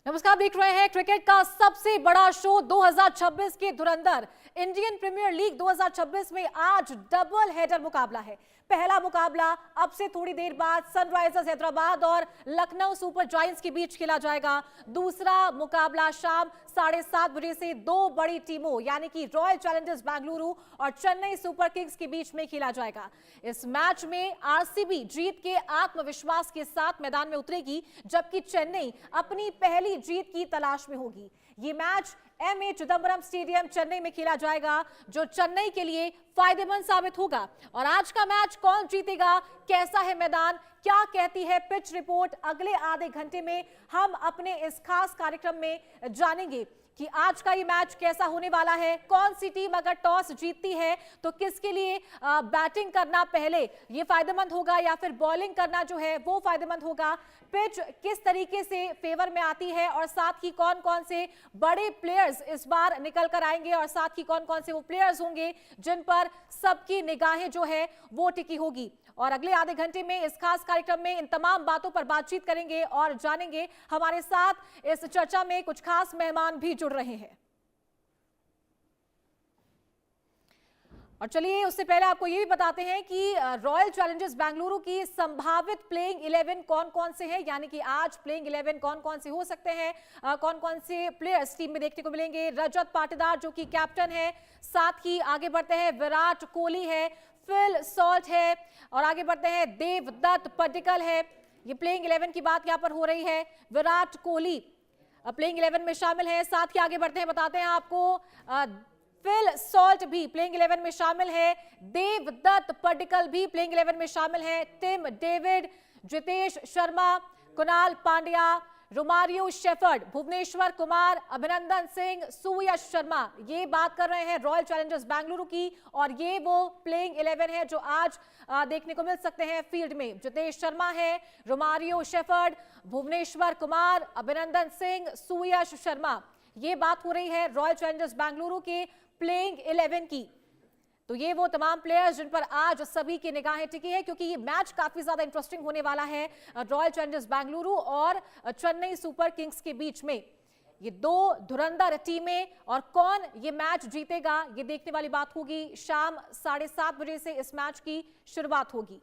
नमस्कार, देख रहे हैं क्रिकेट का सबसे बड़ा शो 2026 की धुरंधर इंडियन प्रीमियर लीग 2026 में आज डबल हेडर मुकाबला है। पहला मुकाबला अब से थोड़ी देर बाद सनराइजर्स हैदराबाद और लखनऊ सुपर जायंट्स के बीच खेला जाएगा। दूसरा मुकाबला शाम 7:30 बजे से दो बड़ी टीमों यानी कि रॉयल चैलेंजर्स बेंगलुरु और चेन्नई सुपर किंग्स के बीच में खेला जाएगा। इस मैच में आरसीबी जीत के आत्मविश्वास के साथ मैदान में उतरेगी, जबकि चेन्नई अपनी पहली जीत की तलाश में होगी। ये match MA Chidambaram stadium Chennai में खेला जाएगा, जो चेन्नई के लिए फायदेमंद साबित होगा। और आज का मैच कौन जीतेगा, कैसा है मैदान, क्या कहती है पिच रिपोर्ट, अगले आधे घंटे में हम अपने इस खास कार्यक्रम में जानेंगे कि आज का ये मैच कैसा होने वाला है। कौन सी टीम अगर टॉस जीतती है तो किसके लिए बैटिंग करना पहले ये फायदेमंद होगा या फिर बॉलिंग करना जो है वो फायदेमंद होगा। पिच किस तरीके से फेवर में आती है और साथ ही कौन कौन से बड़े प्लेयर्स इस बार निकल कर आएंगे और साथ ही कौन कौन से वो प्लेयर्स होंगे जिन पर सबकी निगाहें जो है वो टिकी होगी। और अगले आधे घंटे में इस खास कार्यक्रम में इन तमाम बातों पर बातचीत करेंगे और जानेंगे। हमारे साथ इस चर्चा में कुछ खास मेहमान भी जुड़ रहे हैं। और चलिए उससे पहले आपको ये भी बताते हैं कि रॉयल चैलेंजर्स बेंगलुरु की संभावित प्लेइंग 11 कौन कौन से हैं, यानी कि आज प्लेइंग 11 कौन कौन से हो सकते हैं, कौन कौन से प्लेयर्स टीम में देखने को मिलेंगे। रजत पाटीदार जो कि कैप्टन है, साथ ही आगे बढ़ते हैं विराट कोहली है, फिल सॉल्ट है और आगे बढ़ते हैं देवदत्त पड्डीकल है। ये प्लेइंग 11 की बात यहां पर हो रही है। विराट कोहली प्लेइंग 11 में शामिल है। साथ ही आगे बढ़ते हैं, बताते हैं आपको फिल सॉल्ट भी प्लेइंग 11 में शामिल है, देवदत्त पड्डीकल भी प्लेइंग 11 में शामिल है, Tim David, Jitesh Sharma, Kunal Pandya, Romario Shepherd, Bhuvneshwar Kumar, Abhinandan Singh, Suryash Sharma. ये बात कर रहे हैं रॉयल चैलेंजर्स बेंगलुरु की और ये वो प्लेइंग 11 है जो आज देखने को मिल सकते हैं फील्ड में। जितेश शर्मा है, रोमारियो शेफर्ड, भुवनेश्वर कुमार, अभिनंदन सिंह, सूर्यश शर्मा। ये बात हो रही है रॉयल चैलेंजर्स बेंगलुरु के प्लेइंग 11 की। तो ये वो तमाम प्लेयर्स जिन पर आज सभी की निगाहें टिकी है, क्योंकि ये मैच काफी ज्यादा इंटरेस्टिंग होने वाला है रॉयल चैलेंजर्स बेंगलुरु और चेन्नई सुपर किंग्स के बीच में। ये दो धुरंधर टीमें और कौन ये मैच जीतेगा ये देखने वाली बात होगी। शाम 7:30 बजे से इस मैच की शुरुआत होगी।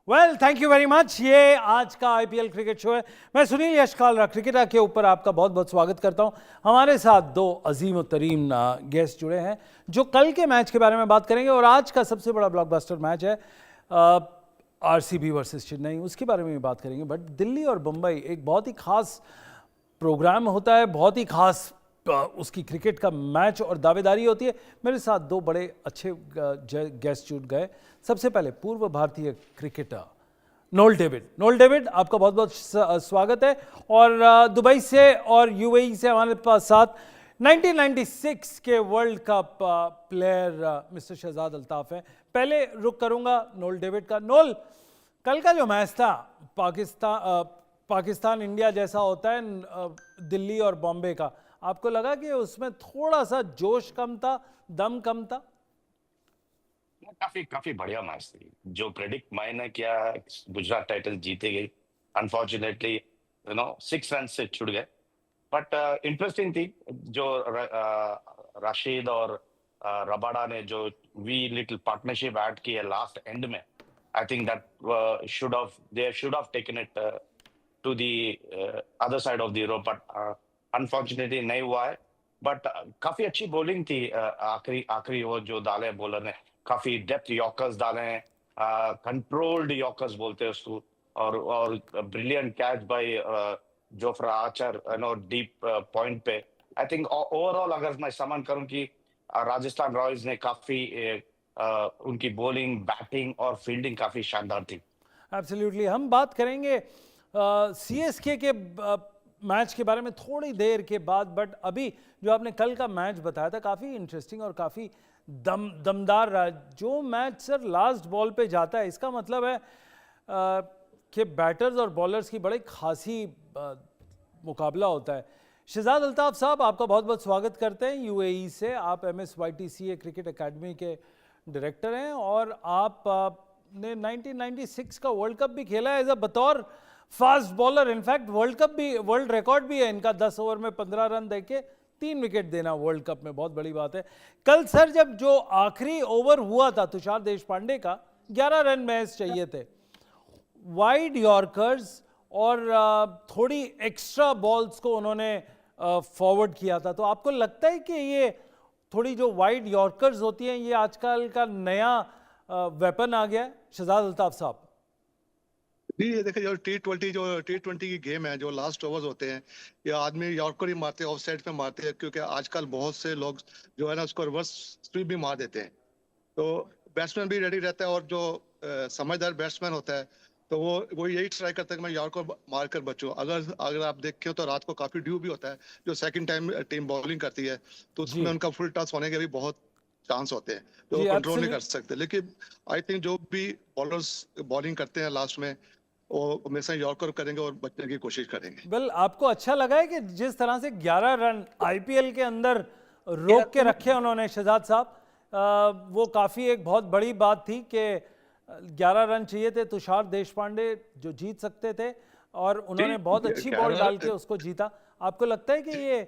Well thank you very much. ये आज का आईपीएल क्रिकेट शो है। मैं सुनील यशकाल क्रिकेटर के ऊपर आपका बहुत बहुत स्वागत करता हूं। हमारे साथ दो अजीम तरीन गेस्ट जुड़े हैं जो कल के मैच के बारे में बात करेंगे और आज का सबसे बड़ा ब्लॉकबस्टर मैच है आरसीबी वर्सेस चेन्नई, उसके बारे में भी बात करेंगे। बट दिल्ली और मुंबई एक बहुत ही खास प्रोग्राम होता है, बहुत ही खास उसकी क्रिकेट का मैच और दावेदारी होती है। मेरे साथ दो बड़े अच्छे गेस्ट जुड़ गए। सबसे पहले पूर्व भारतीय क्रिकेटर नोल डेविड। नोल डेविड, आपका बहुत बहुत स्वागत है। और दुबई से और यूएई से हमारे पास साथ 1996 के world cup player mister Shahzad Altaf हैं। पहले रुक करूंगा नोल डेविड का। नोल, कल का जो मैच था पाकिस्तान इंडिया जैसा होता है दिल्ली और बॉम्बे का, आपको लगा कि उसमें थोड़ा सा जोश कम था, दम कम था? काफी बढ़िया मैच थी। जो प्रेडिक्ट मैंने किया, गुजरात टाइटल जीते गई। अनफॉर्चुनेटली 6 रन से छूट गए, बट इंटरेस्टिंग थी। जो राशिद और रबाडा ने जो वी लिटिल पार्टनरशिप ऐड की है लास्ट एंड में, I think that they should have taken it to the other side of the Europe, but unfortunately नहीं हुआ है। बट काफी अच्छी बॉलिंग थी। आखिरी वो जो डाले बॉलर ने, काफी डेप्थ यॉर्कर्स डाले हैं, कंट्रोल्ड यॉर्कर्स बोलते हैं उसको, और brilliant catch by Jofra Archer deep point पे। आई थिंक ओवरऑल अगर मैं समन करूं कि राजस्थान रॉयल्स ने काफी उनकी बॉलिंग, बैटिंग और फील्डिंग काफी शानदार थी। एब्सोल्युटली। हम बात करेंगे सीएसके के मैच के बारे में थोड़ी देर के बाद, बट अभी जो आपने कल का मैच बताया था काफ़ी इंटरेस्टिंग और काफ़ी दमदार रहा। जो मैच सर लास्ट बॉल पे जाता है, इसका मतलब है कि बैटर्स और बॉलर्स की बड़ी खासी मुकाबला होता है। शहजाद अल्ताफ साहब, आपका बहुत बहुत स्वागत करते हैं यूएई से। आप MSYTCA क्रिकेट एकेडमी के डायरेक्टर हैं और आपने 1996 का वर्ल्ड कप भी खेला है एज अ बतौर fast bowler. In fact world record भी है इनका, 10 ओवर में 15 रन देके 3 विकेट देना वर्ल्ड कप में, बहुत बड़ी बात है। कल सर जब जो आखिरी ओवर हुआ था तुषार देशपांडे का, 11 रन मैच चाहिए थे, वाइड यॉर्कर्स और थोड़ी एक्स्ट्रा बॉल्स को उन्होंने फॉरवर्ड किया था। तो आपको लगता है कि ये थोड़ी जो वाइड यॉर्कर्स होती हैं ये आजकल का नया वेपन आ गया है? शहजाद अल्ताफ साहब जी, ये देखिए, जो टी20 की गेम है, जो लास्ट ओवर्स होते हैं, ये आदमी यॉर्कर ही मारते हैं, ऑफ साइड पे मारते हैं, क्योंकि आजकल बहुत से लोग जो है ना उसको रिवर्स स्वीप भी मार देते हैं। तो बैट्समैन भी रेडी रहता है, और जो समझदार बैट्समैन होता है तो वो यही ट्राई करता है कि मैं यॉर्कर मार कर बचूं। अगर आप देखें तो रात को काफी ड्यू भी होता है, जो सेकंड टाइम टीम बॉलिंग करती है तो उसमें उनका फुल टॉस होने के भी बहुत चांस होते हैं, तो वो कंट्रोल नहीं कर सकते। लेकिन आई थिंक जो भी बॉलर्स बॉलिंग करते हैं लास्ट में, वो हमेशा यॉर्कर करेंगे और बचने की कोशिश करेंगे। बिल, आपको अच्छा लगा है कि जिस तरह से 11 रन आईपीएल के अंदर रोक के रखे उन्होंने शहजाद साहब, वो काफ़ी एक बहुत बड़ी बात थी कि 11 रन चाहिए थे तुषार देशपांडे जो जीत सकते थे, और उन्होंने बहुत अच्छी बॉल डाल के उसको जीता। आपको लगता है कि ये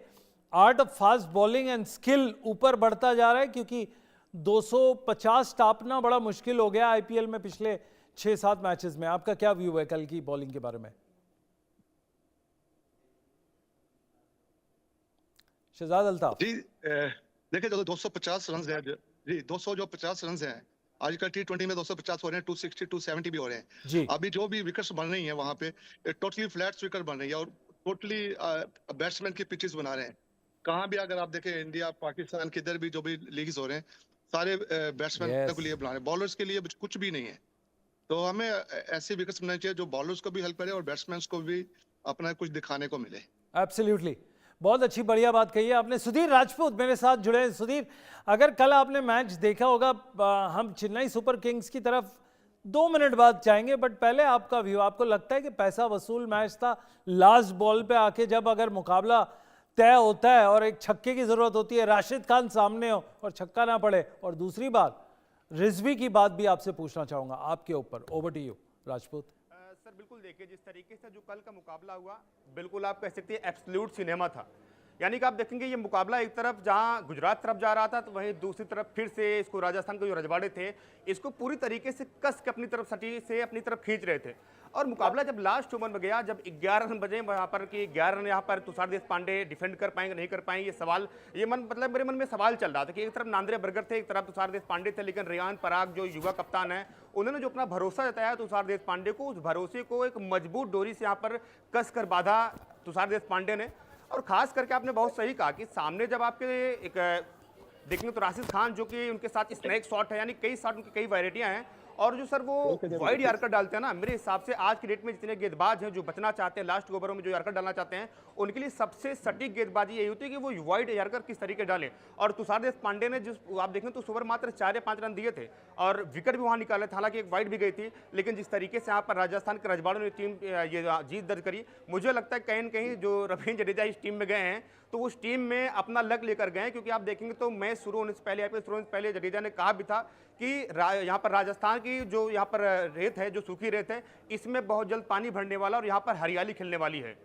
art of fast bowling and skill ऊपर बढ़ता जा रहा है, क्योंकि 250 टापना बड़ा मुश्किल हो गया आईपीएल में पिछले 6-7 मैचेस में? आपका क्या व्यू है कल की बॉलिंग के बारे में? शहजाद अल्ताफ जी, देखिए, जो 250 रन है जी, 250 रन हैं आजकल टी20 में, 250 हो रहे हैं, 260 270 भी हो रहे हैं जी। अभी जो भी विकेट्स बन रही हैं वहां पे टोटली फ्लैट विकेट बन रही है, और टोटली बैट्समैन की पिचेस बना रहे हैं। कहाँ भी अगर आप देखें, इंडिया पाकिस्तान किधर भी जो भी लीग्स हो रहे हैं, सारे बैट्समैन के लिए बना रहे हैं, बॉलर्स के लिए कुछ भी नहीं है। तो हमें ऐसे विकेट्स बनाने चाहिए जो बॉलर्स को भी हेल्प करे और बैट्समैन को भी अपना कुछ दिखाने को मिले। एब्सोल्युटली, बहुत अच्छी बढ़िया बात कही है आपने। सुधीर राजपूत मेरे साथ जुड़े हैं। सुधीर, अगर कल आपने मैच देखा होगा, हम चेन्नई सुपर किंग्स की तरफ 2 मिनट बाद जाएंगे, बट पहले आपका व्यू, आपको लगता है कि पैसा वसूल मैच था? लास्ट बॉल पे आके जब अगर मुकाबला तय होता है और एक छक्के की जरूरत होती है, राशिद खान सामने हो और छक्का ना पड़े, और दूसरी बात रिजवी की बात भी आपसे पूछना चाहूंगा आपके ऊपर। Over to you Rajput. Sir बिल्कुल, देखिए जिस तरीके से जो कल का मुकाबला हुआ, बिल्कुल आप कह सकते हैं एब्सोल्यूट सिनेमा था, यानी कि आप देखेंगे ये मुकाबला एक तरफ जहां गुजरात तरफ जा रहा था, तो वहीं दूसरी तरफ फिर से इसको राजस्थान के जो रजवाड़े थे इसको पूरी तरीके से कस के अपनी तरफ सटी से अपनी तरफ खींच रहे थे। और मुकाबला जब लास्ट ओवर में गया, जब 11 रन बजे वहां पर कि 11 रन यहाँ पर तुषार देशपांडे डिफेंड कर पाएंगे नहीं कर पाएंगे, ये सवाल मतलब मेरे मन में सवाल चल रहा था कि एक तरफ नांद्रे बर्गर थे, एक तरफ तुषार देशपांडे थे, लेकिन रेयान पराग जो युवा कप्तान है उन्होंने जो अपना भरोसा जताया तुषार देशपांडे को, उस भरोसे को एक मजबूत डोरी से यहाँ पर कस कर बांधा तुषार देशपांडे ने। और खास करके आपने बहुत सही कहा कि सामने जब आपके एक देखेंगे तो राशिद खान जो कि उनके साथ स्नैक शॉट है, यानी कई शॉट उनकी कई वैरायटियां हैं, और जो सर वो वाइड यार्कर डालते हैं ना, मेरे हिसाब से आज की डेट में जितने गेंदबाज हैं जो बचना चाहते हैं लास्ट ओवरों में जो यार्कर डालना चाहते हैं, उनके लिए सबसे सटीक गेंदबाजी यही होती है कि वो वाइड यार्कर किस तरीके डालें। और तुषार देशपांडे ने जिस आप देखें तो उस ओवर मात्र 4 या 5 रन दिए थे और विकेट भी वहां निकाले थे, हालांकि एक वाइड भी गई थी, लेकिन जिस तरीके से यहाँ पर राजस्थान के रजवाड़ों ने टीम ये जीत दर्ज करी, मुझे लगता है कहीं न कहीं जो रवींद्र जडेजा इस टीम में गए हैं तो उस टीम में अपना लक लेकर गए हैं। क्योंकि आप देखेंगे तो मैच शुरू होने से पहले IPL शुरू होने से पहले जडेजा ने कहा भी था कि यहाँ पर राजस्थान की जो यहाँ पर रेत है, जो सूखी रेत है, इसमें बहुत जल्द पानी भरने वाला और यहाँ पर हरियाली खिलने वाली है।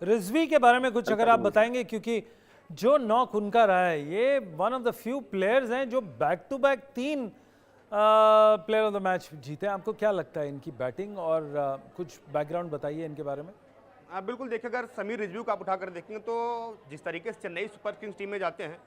रिजवी के बारे में कुछ अगर आप बताएंगे, क्योंकि जो नॉक उनका रहा है, ये one of the few players हैं जो back to back 3 player of the match जीते हैं। आपको क्या लगता है इनकी बैटिंग, और कुछ बैकग्राउंड बताइए इनके बारे में। बिल्कुल देखिए, अगर समीर रिजवी को आप उठाकर देखेंगे तो जिस तरीके से चेन्नई सुपर किंग्स टीम में जाते हैं,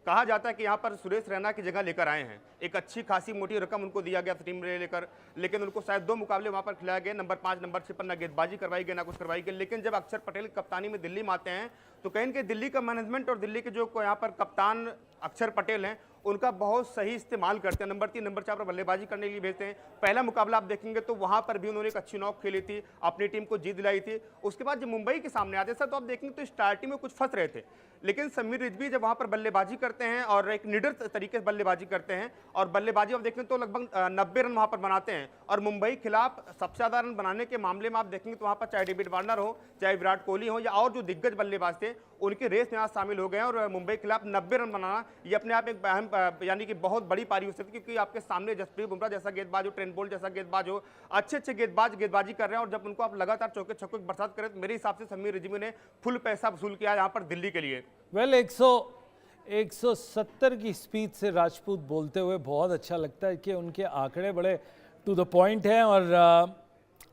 कहा जाता है कि यहाँ पर सुरेश रैना की जगह लेकर आए हैं, एक अच्छी खासी मोटी रकम उनको दिया गया था टीम में लेकर, लेकिन उनको शायद 2 मुकाबले वहाँ पर खिलाए गए, नंबर 5 नंबर 6 पर ना गेंदबाजी करवाई गई ना कुछ करवाई गई। लेकिन जब अक्षर पटेल कप्तानी में दिल्ली में आते हैं तो कहीं कि दिल्ली का मैनेजमेंट और दिल्ली के जो यहाँ पर कप्तान अक्षर पटेल हैं उनका बहुत सही इस्तेमाल करते हैं, नंबर 3 नंबर 4 पर बल्लेबाजी करने के लिए भेजते हैं। पहला मुकाबला आप देखेंगे तो वहां पर भी उन्होंने एक अच्छी नॉक खेली थी, अपनी टीम को जीत दिलाई थी। उसके बाद जब मुंबई के सामने आते सर तो आप देखेंगे तो स्टार्टिंग में कुछ फंस रहे थे, लेकिन समीर रिजवी जब वहां पर बल्लेबाजी करते हैं और एक निडर तरीके से बल्लेबाजी करते हैं, और बल्लेबाजी आप देखेंगे तो लगभग 90 रन वहां पर बनाते हैं। और मुंबई खिलाफ सबसे ज्यादा रन बनाने के मामले में आप देखेंगे तो वहां पर चाहे डेविड वार्नर हो, चाहे विराट कोहली हो, या और जो दिग्गज बल्लेबाज थे उनके रेस में आज शामिल हो गए हैं। और मुंबई के खिलाफ 90 रन बनाना ये अपने आप एक अहम यानी कि बहुत बड़ी पारी हो सकती है, क्योंकि आपके सामने जसप्रीत बुमराह जैसा गेंदबाज हो, ट्रेंट बोल्ट जैसा गेंदबाज हो, अच्छे गेंदबाजी कर रहे हैं, और जब उनको आप लगातार चौके छक्कों की बरसात करें तो मेरे हिसाब से समीर रिजवी ने फुल पैसा वसूल किया यहाँ पर दिल्ली के लिए। वेल 170 की स्पीड से राजपूत बोलते हुए बहुत अच्छा लगता है कि उनके आंकड़े बड़े टू द पॉइंट हैं। और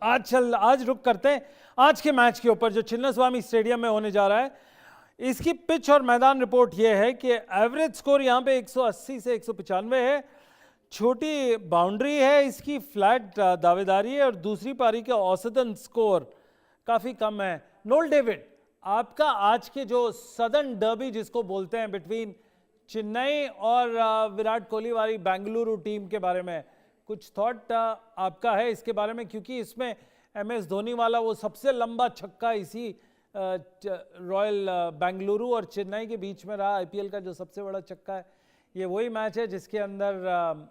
आज रुक करते हैं आज के मैच के ऊपर जो चिन्नास्वामी स्टेडियम में होने जा रहा है। इसकी पिच और मैदान रिपोर्ट यह है कि एवरेज स्कोर यहाँ पे 180 से 195 है, छोटी बाउंड्री है इसकी, फ्लैट दावेदारी है, और दूसरी पारी का औसतन स्कोर काफ़ी कम है। नोल डेविड, आपका आज के जो सदर्न डर्बी जिसको बोलते हैं बिटवीन चेन्नई और विराट कोहली वाली बेंगलुरु टीम के बारे में कुछ थॉट आपका है इसके बारे में, क्योंकि इसमें MS धोनी वाला वो सबसे लंबा छक्का इसी रॉयल बेंगलुरु और चेन्नई के बीच में रहा, IPL का जो सबसे बड़ा छक्का है, ये वही मैच है जिसके अंदर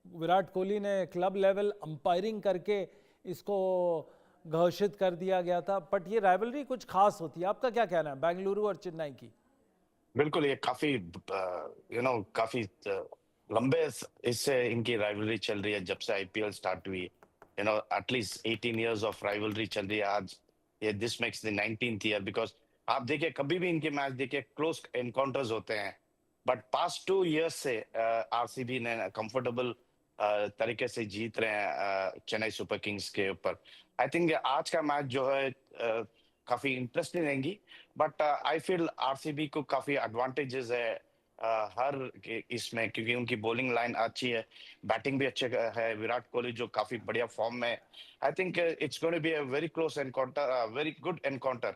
विराट कोहली ने क्लब लेवल अंपायरिंग करके इसको घोषित कर दिया गया था। बट ये राइवलरी कुछ खास होती है, आपका क्या कहना है बेंगलुरु और चेन्नई की? बिल्कुल, ये काफी काफी लंबे इससे इनकी राइवलरी चल रही है जब से IPL स्टार्ट हुई, एटलीस्ट 18 इयर्स ऑफ राइवलरी चल रही है। आज ये this makes the 19th year, because आप देखिए कभी भी इनके मैच देखिए क्लोज एनकाउंटर्स होते हैं, बट पास्ट 2 इयर्स से RCB ने कंफर्टेबल तरीके से जीत रहे हैं चेन्नई सुपर किंग्स के ऊपर। आई थिंक आज का मैच जो है काफी इंटरेस्टिंग रहेंगी, बट आई फील RCB को काफी एडवांटेजेस है हर इसमें, क्योंकि उनकी बॉलिंग लाइन अच्छी है, बैटिंग भी अच्छे है, विराट कोहली जो काफी बढ़िया फॉर्म में। I think it's going to be a very close encounter, very good encounter.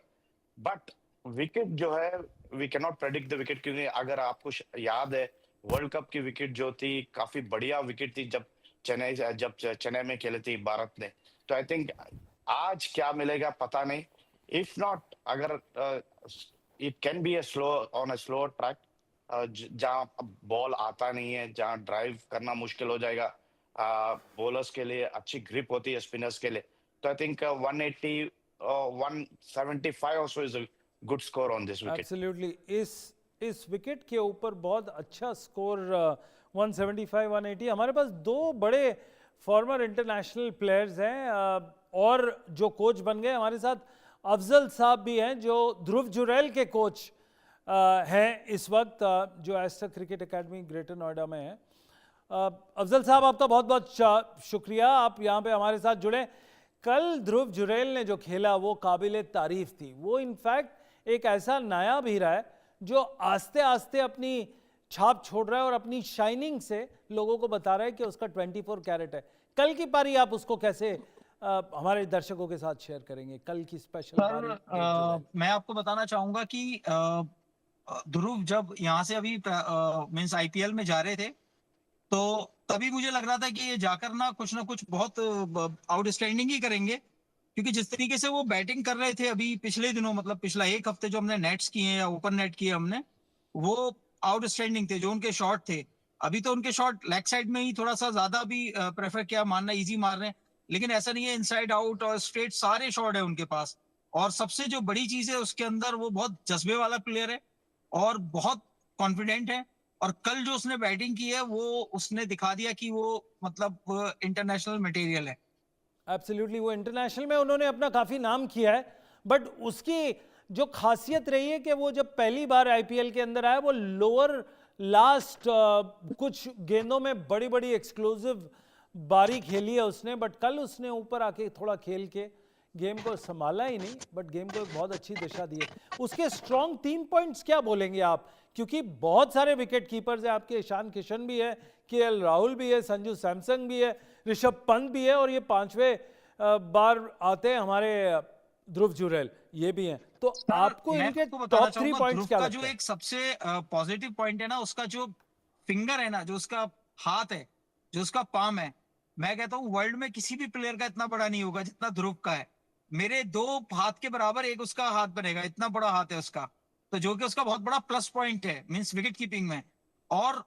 But wicket जो है we can not predict the wicket, क्योंकि अगर आपको याद है वर्ल्ड कप की विकेट जो थी काफी बढ़िया विकेट थी जब चेन्नई में खेले थी भारत ने। तो आई थिंक आज क्या मिलेगा पता नहीं। इफ नॉट, अगर it can be on a slow track जहाँ बॉल आता नहीं है, जहाँ ड्राइव करना मुश्किल हो जाएगा, बॉलर्स के लिए अच्छी ग्रिप होती है स्पिनर्स के लिए। तो I think 180 175 also is a good score on this wicket. Absolutely. इस विकेट के ऊपर बहुत अच्छा स्कोर 175 180। हमारे पास 2 बड़े फॉर्मर इंटरनेशनल प्लेयर्स हैं और जो कोच बन गए हमारे साथ अफजल साहब भी हैं जो ध्रुव जुरैल के कोच हैं इस वक्त जो Aster cricket academy greater Noida में है। अफजल साहब, आपका बहुत बहुत शुक्रिया, आप यहाँ पे हमारे साथ जुड़े। कल ध्रुव जुरैल ने जो खेला वो काबिले तारीफ थी। वो इनफैक्ट एक ऐसा नायाब हीरा है जो आस्ते आस्ते अपनी छाप छोड़ रहा है और अपनी शाइनिंग से लोगों को बता रहा है कि उसका 24 कैरेट है। कल की पारी आप उसको कैसे हमारे दर्शकों के साथ शेयर करेंगे? कल की स्पेशल पारी मैं आपको बताना चाहूंगा कि ध्रुव जब यहाँ से अभी मींस आईपीएल में जा रहे थे तो तभी मुझे लग रहा था कि ये जाकर ना कुछ बहुत आउटस्टैंडिंग ही करेंगे, क्योंकि जिस तरीके से वो बैटिंग कर रहे थे अभी पिछले दिनों, मतलब पिछला एक हफ्ते जो हमने नेट्स किए हैं या ओपन नेट किए हमने, वो आउटस्टैंडिंग थे। जो उनके शॉट थे, अभी तो उनके शॉट लेग साइड में ही थोड़ा सा ज्यादा भी प्रेफर किया, मानना इजी मार रहे हैं, लेकिन ऐसा नहीं है, इनसाइड आउट और स्ट्रेट सारे शॉट है उनके पास। और सबसे जो बड़ी चीज है उसके अंदर, वो बहुत जज्बे वाला प्लेयर है और बहुत कॉन्फिडेंट है। और कल जो उसने बैटिंग की है वो उसने दिखा दिया कि वो मतलब इंटरनेशनल मटेरियल है। एब्सोल्युटली, वो इंटरनेशनल में उन्होंने अपना काफ़ी नाम किया है, बट उसकी जो खासियत रही है कि वो जब पहली बार आईपीएल के अंदर आया वो लोअर लास्ट कुछ गेंदों में बड़ी बड़ी एक्सक्लूसिव बारी खेली है उसने, बट कल उसने ऊपर आके थोड़ा खेल के गेम को संभाला ही नहीं, बट गेम को एक बहुत अच्छी दिशा दी है। उसके स्ट्रॉन्ग 3 पॉइंट्स क्या बोलेंगे आप? क्योंकि बहुत सारे विकेट कीपर्स हैं आपके, ईशान किशन भी है, केएल राहुल भी है, संजू सैमसन भी है, ऋषभ पंत भी है, और ये 5वें बार आते हैं हमारे ध्रुव जुरैल, ये भी हैं। तो आपको इनके टॉप 3 पॉइंट्स क्या लगते हैं? जो एक सबसे पॉजिटिव पॉइंट है ना, उसका जो फिंगर है ना, जो उसका हाथ है, जो उसका पाम है, मैं कहता हूँ वर्ल्ड में किसी भी प्लेयर का इतना बड़ा नहीं होगा जितना ध्रुव का है। मेरे 2 हाथ के बराबर एक उसका हाथ बनेगा, इतना बड़ा हाथ है उसका। तो जो कि उसका बहुत बड़ा प्लस पॉइंट है मींस विकेट कीपिंग में। और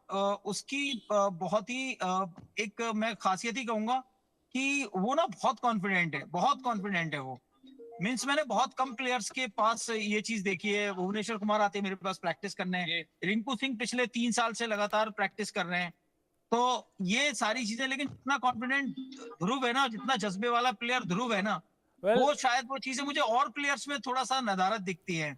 उसकी बहुत ही एक मैं खासियत ही कहूंगा कि वो ना बहुत कॉन्फिडेंट है, बहुत कॉन्फिडेंट है वो। मींस मैंने बहुत कम प्लेयर्स के पास ये चीज देखी है। भुवनेश्वर कुमार आते हैं मेरे पास प्रैक्टिस करने, रिंकू सिंह पिछले 3 साल से लगातार प्रैक्टिस कर रहे हैं। तो ये सारी चीजें, लेकिन जितना कॉन्फिडेंट ध्रुव है ना, जितना जज्बे वाला प्लेयर ध्रुव है ना, वो शायद वो चीजें मुझे और प्लेयर्स में थोड़ा सा नदारत दिखती है।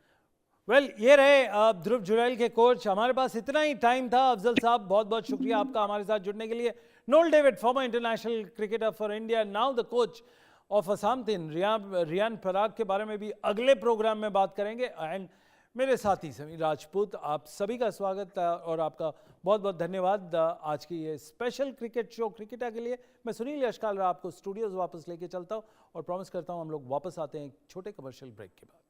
ये रहे ध्रुव जुरैल के कोच। हमारे पास इतना ही टाइम था। अफजल साहब, बहुत बहुत शुक्रिया आपका हमारे साथ जुड़ने के लिए। Noel David, former international cricketer for India, now the coach of Assam team. Riyan Parag के बारे में भी अगले प्रोग्राम में बात करेंगे। एंड मेरे साथी समीर राजपूत, आप सभी का स्वागत और आपका बहुत बहुत धन्यवाद आज की ये स्पेशल क्रिकेट शो क्रिकेटा के लिए। मैं सुनील यशकाल आपको स्टूडियोज वापस लेके चलता हूँ और प्रॉमिस करता हूँ हम लोग वापस आते हैं एक छोटे कमर्शियल ब्रेक के बाद।